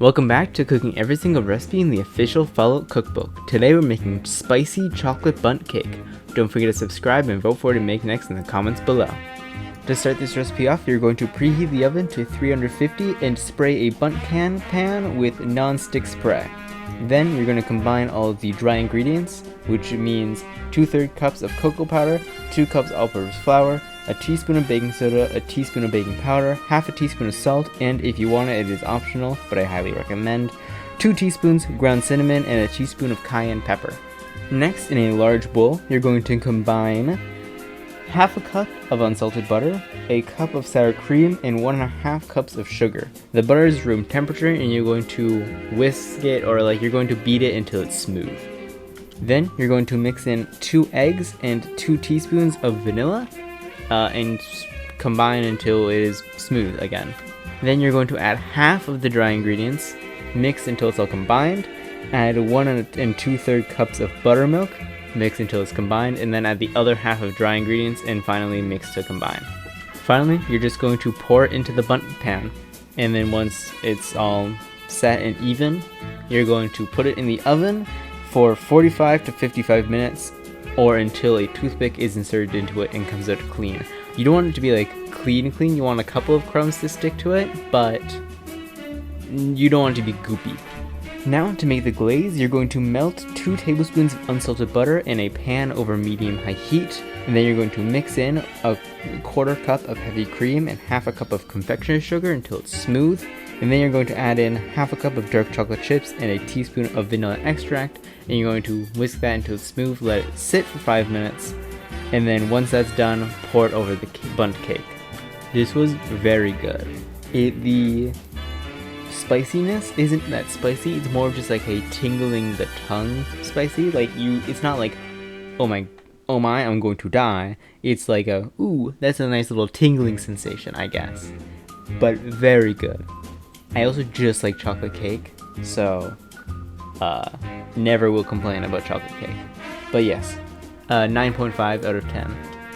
Welcome back to cooking every single recipe in the official Follow cookbook. Today we're making spicy chocolate bundt cake. Don't forget to subscribe and vote for what to make next in the comments below. To start this recipe off, you're going to preheat the oven to 350 and spray a bundt can pan with non-stick spray. Then you're going to combine all of the dry ingredients, which means 2/3 cups of cocoa powder, 2 cups all-purpose flour, a teaspoon of baking soda, a teaspoon of baking powder, half a teaspoon of salt, and if you want it is optional, but I highly recommend, 2 teaspoons ground cinnamon, and a teaspoon of cayenne pepper. Next, in a large bowl, you're going to combine half a cup of unsalted butter, a cup of sour cream, and 1.5 cups of sugar. The butter is room temperature and you're going to whisk it, or you're going to beat it until it's smooth. Then you're going to mix in 2 eggs and 2 teaspoons of vanilla and combine until it is smooth again. Then you're going to add half of the dry ingredients, mix until it's all combined, add 1 2/3 cups of buttermilk, mix until it's combined, and then add the other half of dry ingredients and finally mix to combine. Finally, you're just going to pour it into the bundt pan, and then once it's all set and even, you're going to put it in the oven for 45 to 55 minutes or until a toothpick is inserted into it and comes out clean. You don't want it to be clean, you want a couple of crumbs to stick to it, but you don't want it to be goopy. Now to make the glaze, you're going to melt 2 tablespoons of unsalted butter in a pan over medium-high heat, and then you're going to mix in a 1/4 cup of heavy cream and half a cup of confectioner's sugar until it's smooth, and then you're going to add in half a cup of dark chocolate chips and a teaspoon of vanilla extract, and you're going to whisk that until it's smooth, let it sit for 5 minutes, and then once that's done, pour it over the bundt cake. This was very good. The spiciness isn't that spicy, it's more just like a tingling the tongue spicy. It's not like, oh my, I'm going to die. It's like a, ooh, that's a nice little tingling sensation, I guess. But very good. I also just like chocolate cake, so never will complain about chocolate cake. But yes, 9.5 out of 10.